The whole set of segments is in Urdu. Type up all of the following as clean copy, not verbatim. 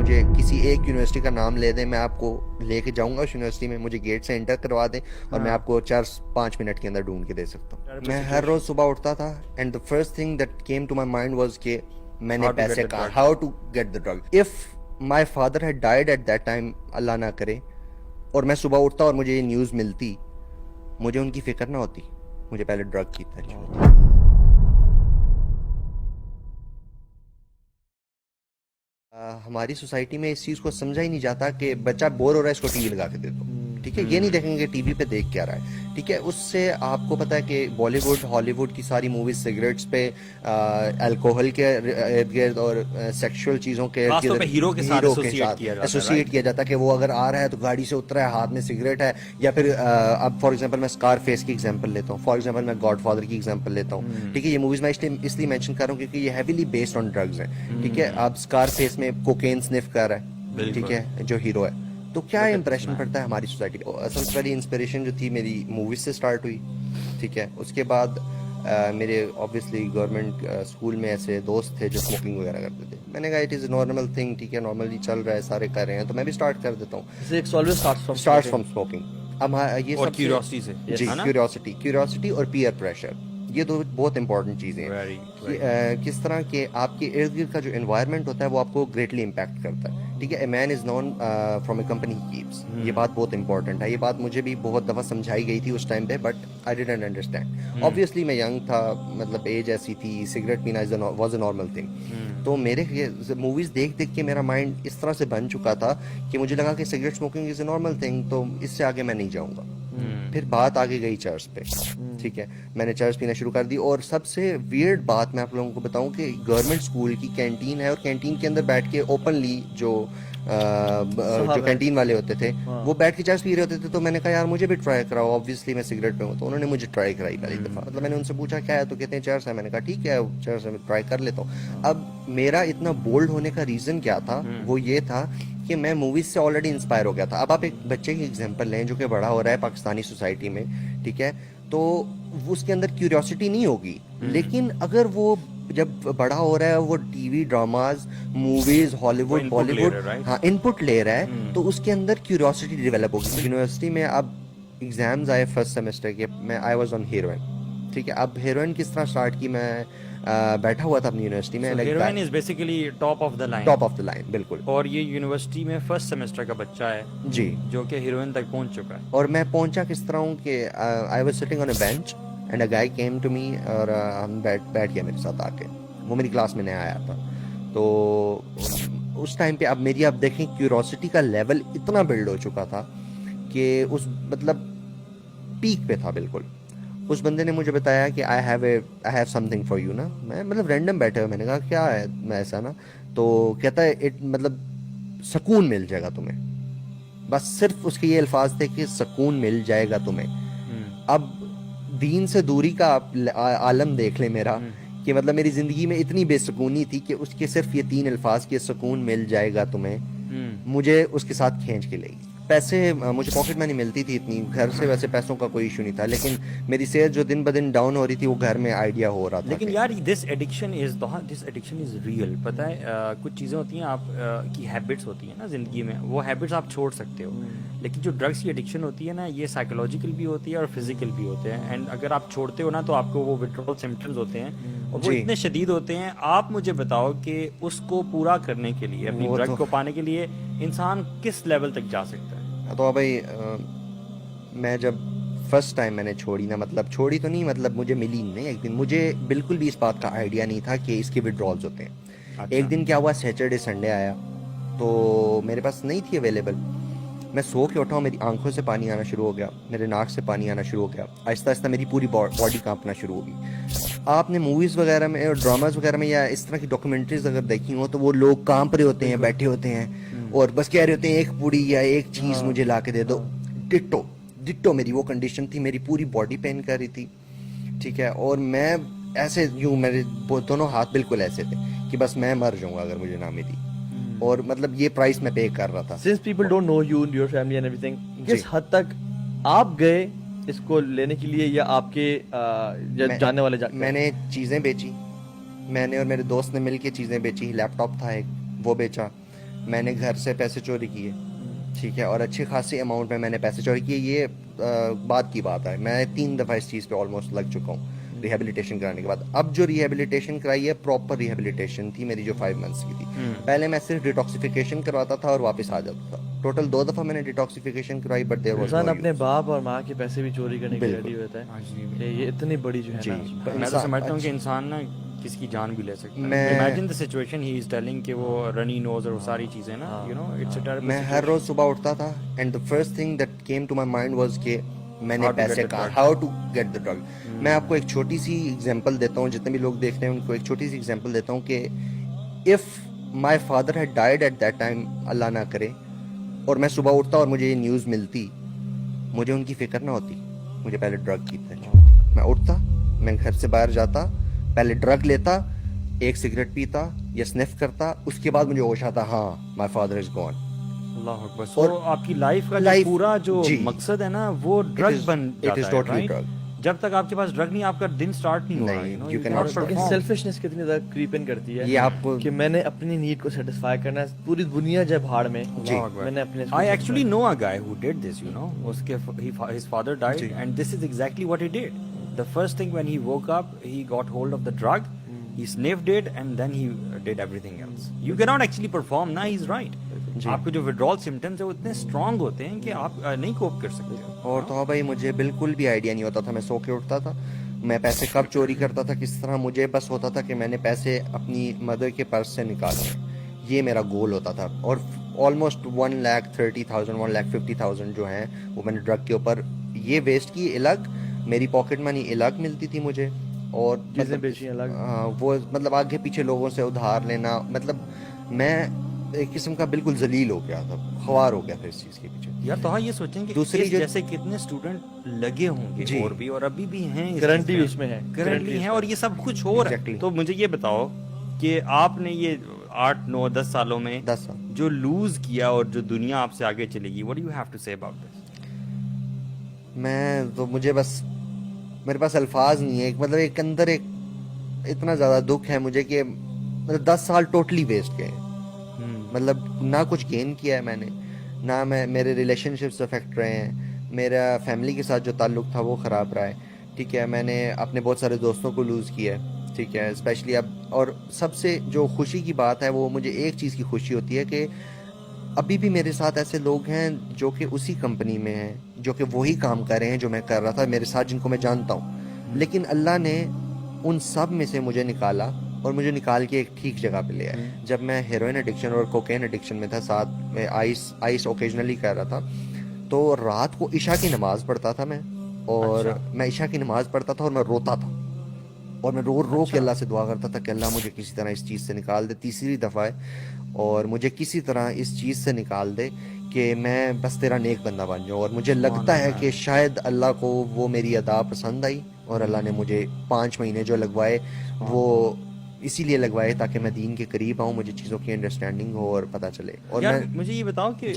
مجھے کسی ایک یونیورسٹی کا نام لے دیں, میں آپ کو لے کے جاؤں گا اس یونیورسٹی میں, مجھے گیٹ سے انٹر کروا دیں اور میں آپ کو 4-5 منٹ کے اندر ڈھونڈ کے دے سکتا ہوں. میں ہر روز صبح اٹھتا تھا and the first thing that came to my mind was کہ میں نے پیسے کا how to get the drug. If my father had died at that time, Allah نہ کرے, اور میں صبح اٹھتا اور مجھے یہ نیوز ملتی, مجھے ان کی فکر نہ ہوتی, مجھے پہلے ڈرگ کی ترجیح ہوتی. ہماری سوسائٹی میں اس چیز کو سمجھا ہی نہیں جاتا کہ بچہ بور ہو رہا ہے اس کو ٹی وی لگا کے دے دو, ٹھیک ہے, یہ نہیں دیکھیں گے ٹی وی پہ دیکھ کیا رہا ہے, ٹھیک ہے. اس سے آپ کو پتا ہے کہ بالی ووڈ ہالی ووڈ کی ساری موویز سگریٹس پہ, الکوہل کے ارد گرد اور سیکشول چیزوں کے ہیرو کے ساتھ ایسوسیٹ کیا جاتا ہے کہ وہ اگر آ رہا ہے تو گاڑی سے اترا ہے, ہاتھ میں سگریٹ ہے, یا پھر اب فار ایگزامپل میں اسکار فیس کی ایگزامپل لیتا ہوں, فار ایگزامپل میں گاڈ فادر کی ایگزامپل لیتا ہوں, ٹھیک ہے. یہ موویز میں اس لیے مینشن کر رہا ہوں کیونکہ یہ ہیویلی بیسڈ آن ڈرگز ہیں, ٹھیک ہے. اب اسکار فیس میں کوکین سنف کر رہا ہے, ٹھیک ہے, جو ہیرو ہے, تو کیا امپریشن پڑتا ہے ہماری سوسائٹی کو. اصل پہلی انسپریشن جو تھی میری موویز سے اسٹارٹ ہوئی, ٹھیک ہے. اس کے بعد میرے آبویسلی گورنمنٹ اسکول میں ایسے دوست تھے جو اسموکنگ وغیرہ کرتے تھے. میں نے کہا it is a normal thing, ٹھیک ہے, نارملی چل رہا ہے, سارے کر رہے ہیں, تو میں بھی اسٹارٹ کر دیتا ہوں. Start from smoking. اب یہ سب کیوریوسٹی سے, جی, کیوریوسٹی اور پیئر پریشر, یہ دو بہت امپورٹنٹ چیزیں ہیں. کس طرح کہ آپ کے ارد گرد کا جو انوائرمنٹ ہوتا ہے وہ آپ کو گریٹلی امپیکٹ کرتا ہے, ٹھیک ہے. A man is known from a company he keeps, یہ بات بہت امپورٹنٹ ہے. یہ بات مجھے بھی بہت دفعہ سمجھائی گئی تھی اس ٹائم پہ, but I didn't understand. Obviously میں ینگ تھا, مطلب ایج ایسی تھی, سگریٹ پینا واز اے نارمل تھنگ. تو میرے موویز دیکھ دیکھ کے میرا مائنڈ اس طرح سے بن چکا تھا کہ مجھے لگا کہ cigarette smoking is a normal thing, تو اس سے آگے میں نہیں جاؤں گا. پھر بات آگے گئی چرچ پہ, ٹھیک ہے. میں نے چرچ پینا شروع کر دی, اور سب سے ویئرڈ بات میں آپ لوگوں کو بتاؤں کہ گورنمنٹ اسکول کی کینٹین ہے, اور کینٹین کے اندر بیٹھ کے اوپنلی جو کینٹین والے ہوتے تھے وہ بیٹھ کے چرچ پی رہے ہوتے تھے. تو میں نے کہا یار مجھے بھی ٹرائی کراؤ, آبویسلی میں سگریٹ پہ ہوں, تو انہوں نے مجھے ٹرائی کرائی پہلی دفعہ. مطلب میں نے ان سے پوچھا کیا ہے, تو کہتے ہیں چرچ ہے. میں نے کہا ٹھیک ہے, چرچ میں ٹرائی کر لیتا ہوں. اب میرا اتنا بولڈ ہونے کا ریزن کیا تھا, وہ یہ تھا کہ میں موویز سے آلریڈی انسپائر ہو گیا تھا. اب آپ ایک بچے کی ایگزامپل لیں جو کہ بڑا ہو رہا ہے پاکستانی سوسائٹی میں, ٹھیک ہے, تو اس کے اندر کیوریوسٹی نہیں ہوگی, لیکن اگر وہ جب بڑا ہو رہا ہے وہ ٹی وی ڈراماز, موویز, ہالی ووڈ, بالی ووڈ, ہاں, ان پٹ لے رہا ہے, تو اس کے اندر کیوریوسٹی ڈیولپ ہوگی. یونیورسٹی میں اب ایگزامز آئے فرسٹ سیمسٹر کے, میں آئی واز آن ہیروئن, ٹھیک ہے. اب ہیروئن کس طرح اسٹارٹ کی, میں بیٹھا ہوا تھا اپنی یونیورسٹی میں, heroin is basically top of the line, بالکل. اور یہ یونیورسٹی میں فرسٹ سیمسٹر کا بچہ ہے جی, جو کہ ہیروئن تک پہنچ چکا ہے. اور میں پہنچا کس طرح ہوں کہ I was sitting on a bench and a guy came to me, اور ہم بیٹھ گیا میرے ساتھ آ کے. وہ میری کلاس میں نیا آیا تھا, تو اس ٹائم پہ اب دیکھیں کیوریوسٹی کا لیول اتنا بلڈ ہو چکا تھا کہ اس مطلب پیک پہ تھا بالکل. اس بندے نے مجھے بتایا کہ I have some thing for you نا. میں مطلب رینڈم بیٹھے ہوئے, میں نے کہا کیا ہے, میں ایسا نا, تو کہتا ہے مطلب سکون مل جائے گا تمہیں. بس صرف اس کے یہ الفاظ تھے کہ سکون مل جائے گا تمہیں. اب دین سے دوری کا عالم دیکھ لیں میرا, کہ مطلب میری زندگی میں اتنی بے سکونی تھی کہ اس کے صرف یہ 3 الفاظ کہ سکون مل جائے گا تمہیں, مجھے اس کے ساتھ کھینچ کے لے گئی. پیسے مجھے پاکٹ منی ملتی تھی اتنی, گھر سے ویسے پیسوں کا کوئی ایشو نہیں تھا, لیکن میری صحت جو دن بدن ڈاؤن ہو رہی تھی وہ گھر میں آئیڈیا ہو رہا تھا. لیکن یار دس ایڈکشن از ریئل. پتہ ہے کچھ چیزیں ہوتی ہیں آپ کی ہیبٹس ہوتی ہیں نا زندگی میں, وہ ہیبٹس آپ چھوڑ سکتے ہو, لیکن جو ڈرگس کی ایڈکشن ہوتی ہے نا, یہ سائیکولوجیکل بھی ہوتی ہے اور فزیکل بھی ہوتے ہیں. اینڈ اگر آپ چھوڑتے ہو نا تو آپ کو وہ وتھڈرال سمپٹمز ہوتے ہیں, اور وہ اتنے شدید ہوتے ہیں. آپ مجھے بتاؤ کہ اس کو پورا کرنے کے لیے, اپنی ڈرگ کو پانے کے لیے انسان کس لیول تک جا سکتا ہے. تو بھائی میں جب فرسٹ ٹائم میں نے چھوڑی نا, مطلب چھوڑی تو نہیں, مطلب مجھے ملی نہیں ایک دن, مجھے بالکل بھی اس بات کا آئیڈیا نہیں تھا کہ اس کے وڈرالز ہوتے ہیں. ایک دن کیا ہوا, سیٹرڈے سنڈے آیا, تو میرے پاس نہیں تھی اویلیبل. میں سو کے اٹھا ہوں, میری آنکھوں سے پانی آنا شروع ہو گیا, میرے ناک سے پانی آنا شروع ہو گیا, آہستہ آہستہ میری پوری باڈی کانپنا شروع ہو گئی. آپ نے موویز وغیرہ میں اور ڈراماز وغیرہ میں یا اس طرح کی ڈاکومنٹریز اگر دیکھی ہوں تو وہ لوگ کانپ رہے ہوتے ہیں, بیٹھے ہوتے ہیں, اور بس کہہ رہے ہوتے ہیں ایک پوڑی یا ایک چیز مجھے لا کے دے دو. ڈٹو میری وہ کنڈیشن تھی, میری پوری باڈی پین کر رہی تھی, ٹھیک ہے. اور میں ایسے یوں, میرے دونوں ہاتھ بالکل ایسے تھے کہ بس میں مر جاؤں گا اگر مجھے نہ ملی, اور مطلب یہ پرائس میں پے کر رہا تھا. Since people don't know you and your family and everything, کس حد تک آپ گئے اس کو لینے کے لیے, یا آپ کے جاننے والے میں نے چیزیں بیچی, میں نے اور میرے دوست نے مل کے چیزیں بیچی. لیپ ٹاپ تھا ایک, وہ بیچا, میں نے گھر سے پیسے چوری کیے, ٹھیک ہے, اور اچھے خاصے اماؤنٹ میں میں نے پیسے چوری کیے. یہ بات کی بات ہے, میں 3 دفعہ اس چیز پہ آلموسٹ لگ چکا ہوں ریہیبلیٹیشن کرانے کے بعد. اب جو ریہیبلیٹیشن کرائی ہے پراپر ریہیبلیٹیشن تھی میری, جو 5 منتھس کی تھی. پہلے میں صرف ڈیٹاکسیفیکیشن کرواتا تھا اور واپس آ جاتا تھا. ٹوٹل 2 دفعہ میں نے ڈیٹاکسیفیکیشن کرائی, بٹ دیر واز انسان اپنے باپ اور ماں کے پیسے بھی چوری کرنے کے ریڈی ہوتا ہے. یہ اتنی بڑی جو ہے نا, میں تو سمجھتا ہوں کہ انسان نا کسی کی جان بھی لے سکتا ہے. Imagine the situation he is telling کہ وہ رنی نوز اور وہ ساری چیزیں نا, you know it's a terrible. میں ہر روز صبح اٹھتا تھا and the first thing that came to my mind was کہ میں نے پیسے کہاں, how to get the drug. میں آپ کو ایک چھوٹی سی ایگزامپل دیتا ہوں, جتنے بھی لوگ دیکھ رہے ہیں ان کو ایک چھوٹی سی ایگزامپل دیتا ہوں کہ if my father had died at that time, Allah نہ کرے, اور میں صبح اٹھتا اور مجھے یہ نیوز ملتی, مجھے ان کی فکر نہ ہوتی, مجھے پہلے ڈرگ کی ٹینشن ہوتی. میں اٹھتا, میں گھر سے باہر جاتا, پہلے ڈرگ لیتا, ایک سگریٹ پیتا یا سنف کرتا, اس کے بعد مجھے ہوش آتا ہاں مائی فادر از گون. اللہ اکبر. اور آپ کی لائف کا جو پورا جو مقصد ہے نا وہ ڈرگ بن جاتا ہے. جب تک آپ کے پاس ڈرگ نہیں, آپ کا دن سٹارٹ نہیں ہوگا. سیلفشنس کتنی زیادہ کریپ ان کرتی ہے کہ میں نے اپنی نیڈ کو سیٹسفائی کرنا ہے, پوری دنیا جب بھاڑ میں. میں نے اپنے I actually know a guy who did this, you know. His father died and this is exactly what he did. The first thing when he woke up, he got hold of the drug, he sniffed it and then he did everything else. You cannot actually perform, na, he's right. آپ کے جو withdrawal symptoms ہیں وہ اتنے اسٹرانگ ہوتے ہیں کہ آپ نہیں کوپ کر سکتے. اور تو بھائی مجھے بالکل بھی آئیڈیا نہیں ہوتا تھا, میں سو کے اٹھتا تھا, میں پیسے کب چوری کرتا تھا کس طرح, مجھے بس ہوتا تھا کہ میں نے پیسے اپنی مدر کے پرس سے نکالے, یہ میرا گول ہوتا تھا. اور آلموسٹ 1,30,000 1,50,000 جو ہیں وہ میں نے ڈرگ کے اوپر یہ ویسٹ کی الگ, میری پاکٹ منی الگ ملتی تھی مجھے, اور چیزیں بیچی الگ, وہ مطلب آگے پیچھے لوگوں سے ادھار لینا, مطلب میں ایک قسم کا بالکل ذلیل ہو گیا تھا, خوار ہو گیا تھا اس چیز کے پیچھے. یار تو یہ سوچیں کہ دوسری جیسے کتنے اسٹوڈنٹ لگے ہوں گے اور بھی, اور ابھی بھی ہیں, کرنٹلی اس میں ہیں, کرنٹلی ہیں, اور یہ سب کچھ ہو رہا ہے. تو مجھے یہ بتاؤ کہ آپ نے یہ 8 9 10 سالوں میں 10 سال جو لوز کیا اور جو دنیا آپ سے آگے چلے گی, what do you have to say about this? میں تو مجھے بس میرے پاس الفاظ نہیں ہے, مطلب ایک اندر ایک اتنا زیادہ دکھ ہے مجھے کہ مطلب 10 سال ٹوٹلی ویسٹ گئے. مطلب نہ کچھ گین کیا ہے میں نے, نہ میرے ریلیشن شپس افیکٹ رہے ہیں, میرا فیملی کے ساتھ جو تعلق تھا وہ خراب رہا ہے, ٹھیک ہے, میں نے اپنے بہت سارے دوستوں کو لوز کیا ہے, ٹھیک ہے, اسپیشلی اب. اور سب سے جو خوشی کی بات ہے وہ مجھے ایک چیز کی خوشی ہوتی ہے کہ ابھی بھی میرے ساتھ ایسے لوگ ہیں جو کہ اسی کمپنی میں ہیں, جو کہ وہی کام کر رہے ہیں جو میں کر رہا تھا میرے ساتھ, جن کو میں جانتا ہوں, لیکن اللہ نے ان سب میں سے مجھے نکالا اور مجھے نکال کے ایک ٹھیک جگہ پہ لے آیا. جب میں ہیروئن ایڈکشن اور کوکین ایڈکشن میں تھا, ساتھ میں آئس اوکیجنلی کر رہا تھا, تو رات کو عشاء کی نماز پڑھتا تھا میں, اور میں عشاء کی نماز پڑھتا تھا اور میں روتا تھا, اور میں رو کے اللہ سے دعا کرتا تھا کہ اللہ مجھے کسی طرح اس چیز سے نکال دے. تیسری دفعہ ہے, اور مجھے کسی طرح اس چیز سے نکال دے کہ میں بس تیرا نیک بندہ بن جاؤں. اور مجھے لگتا ہے کہ شاید اللہ کو وہ میری ادا پسند آئی, اور اللہ نے مجھے 5 مہینے جو لگوائے وہ اسی لیے لگوائے تاکہ میں دین کے قریب آؤں, مجھے چیزوں کی انڈرسٹینڈنگ ہو اور پتہ چلے. اور مجھے یہ بتاؤ کہ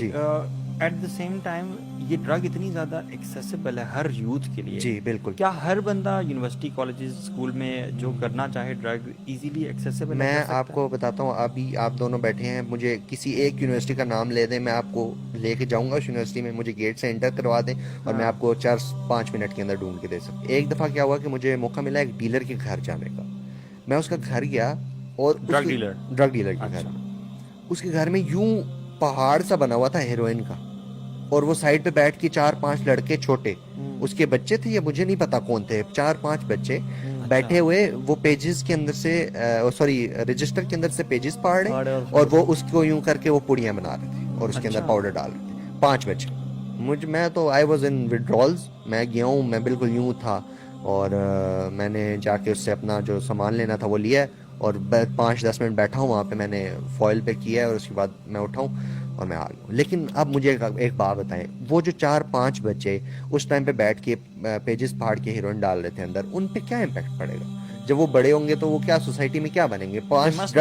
ایٹ دا سیم ٹائم یہ ڈرگ اتنی زیادہ ایکسیسیبل ہے ہر یوتھ کے لیے. جی بالکل. کیا ہر بندہ یونیورسٹی کالجز اسکول میں جو کرنا چاہے ڈرگ ایزیلی ایکسیسیبل؟ میں آپ کو بتاتا ہوں, ابھی آپ دونوں بیٹھے ہیں, مجھے کسی ایک یونیورسٹی کا نام لے دیں, میں آپ کو لے کے جاؤں گا اس یونیورسٹی میں, مجھے گیٹ سے انٹر کروا دیں اور میں آپ کو 4-5 منٹ کے اندر ڈھونڈ کے دے سکتا. ایک دفعہ کیا ہوا کہ مجھے موقع ملا ایک ڈیلر کے گھر جانے کا, میں اس کا گھر گیا, اور ڈرگ ڈیلر کے گھر, اس کے گھر میں یوں پہاڑ سا بنا ہوا تھا ہیروئن کا, اور وہ سائڈ پہ بیٹھ کے 4-5 لڑکے چھوٹے, اس کے بچے تھے یا مجھے نہیں پتا کون تھے, 4-5 بچے بیٹھے ہوئے, وہ پیجز کے اندر سے رجسٹر کے اندر سے پیجز پاڑ رہے, اور وہ اس کو یوں کر کے وہ پوڑیاں بنا رہے تھے اور اس کے اندر پاؤڈر ڈال رہے تھے. 5 بچے. میں تو آئی واز ان وڈرالز, میں گیا ہوں, میں بالکل یوں تھا, اور میں نے جا کے اس سے اپنا جو سامان لینا تھا وہ لیا, اور 5-10 منٹ بیٹھا ہوں وہاں پہ, میں نے فوائل پہ کیا ہے, اور اس کے بعد میں اٹھاؤں اور میں آ گیا ہوں. لیکن اب مجھے ایک بات بتائیں, وہ جو 4-5 بچے اس ٹائم پہ بیٹھ کے پیجز پھاڑ کے ہیروئن ڈال رہے تھے اندر, ان پہ کیا امپیکٹ پڑے گا جب وہ بڑے ہوں گے؟ تو وہ کیا سوسائٹی میں کیا بنیں گے؟ 5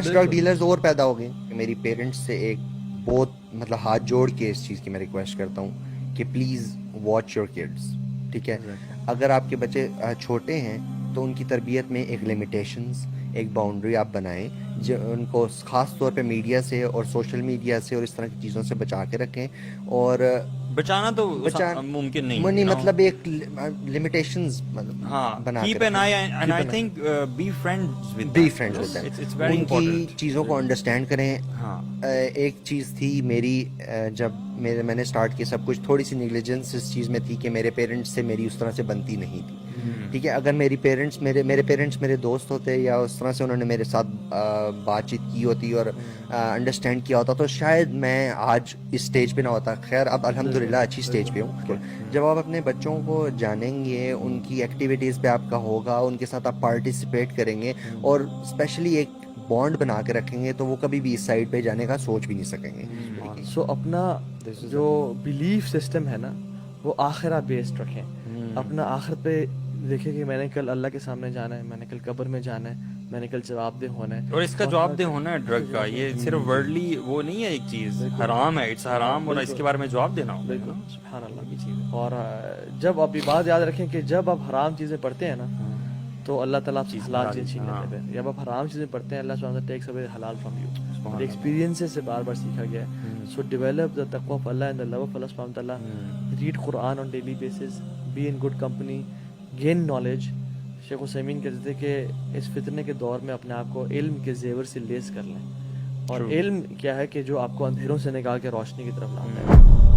ڈرگ ڈیلرز اور پیدا ہو گئے. میری پیرنٹس سے ایک بہت مطلب ہاتھ جوڑ کے اس چیز کی میں ریکویسٹ کرتا ہوں کہ پلیز واچ یور کڈس, ٹھیک ہے. اگر آپ کے بچے چھوٹے ہیں تو ان کی تربیت میں ایک لمیٹیشنز, ایک باؤنڈری آپ بنائیں جو ان کو خاص طور پہ میڈیا سے اور سوشل میڈیا سے اور اس طرح کی چیزوں سے بچا کے رکھیں. اور بچانا تو ممکن نہیں مطلب ایک لمیٹیشنز بنا کے keep an eye and I think be friends with them. It's very in important. کی چیزوں کو انڈرسٹینڈ کریں. ایک چیز تھی میری جب میں نے سٹارٹ کیا سب کچھ, تھوڑی سی نیگلیجنس اس چیز میں تھی کہ میرے پیرنٹس سے میری اس طرح سے بنتی نہیں تھی. ٹھیک ہے, اگر میری پیرنٹس میرے پیرنٹس میرے دوست ہوتے یا اس طرح سے انہوں نے میرے ساتھ بات چیت کی ہوتی اور انڈرسٹینڈ کیا ہوتا تو شاید میں آج اس اسٹیج پہ نہ ہوتا. خیر اب الحمدللہ اچھی اسٹیج پہ ہوں. جب آپ اپنے بچوں کو جانیں گے, ان کی ایکٹیویٹیز پہ آپ کا ہوگا, ان کے ساتھ آپ پارٹیسپیٹ کریں گے اور اسپیشلی ایک بانڈ بنا کے رکھیں گے تو وہ کبھی بھی اس سائڈ پہ جانے کا سوچ بھی نہیں سکیں گے. سو اپنا جو بلیف سسٹم ہے نا وہ آخرہ بیسڈ رکھیں. اپنا آخرت پہ دیکھیں کہ میں نے کل اللہ کے سامنے جانا ہے, میں نے کل قبر میں جانا ہے, میں نے کل جواب دہ ہونا ہے. اور اس کا جواب دہ ہونا ہے ڈرگ کا, یہ صرف ورڈلی وہ نہیں ہے, ایک چیز حرام ہے, اٹس حرام, اور اس کے بارے میں جواب دینا ہوگا. بالکل سبحان اللہ کی چیز ہے. اور جب آپ یہ بات یاد رکھیں کہ جب آپ حرام چیزیں پڑھتے ہیں نا تو اللہ تعالیٰ آپ سے حلال چیز چھین لیتے ہیں. جب آپ حرام چیزیں پڑھتے ہیں اللہ سبحانہ وتعالیٰ ٹیکس اوے حلال فرام یو. ایکسپیرینس سے بار بار سیکھا گیا ہے. سو ڈیولپ دا تقوی of Allah and the love of Allah سبحانہ وتعالیٰ. Read Quran on daily basis, be in good company, gain knowledge. شیخ عثیمین کہتے تھے کہ اس فتنے کے دور میں اپنے آپ کو علم کے زیور سے لیس کر لیں. اور علم کیا ہے کہ جو آپ کو اندھیروں سے نکال کے روشنی کی طرف لاتا ہے.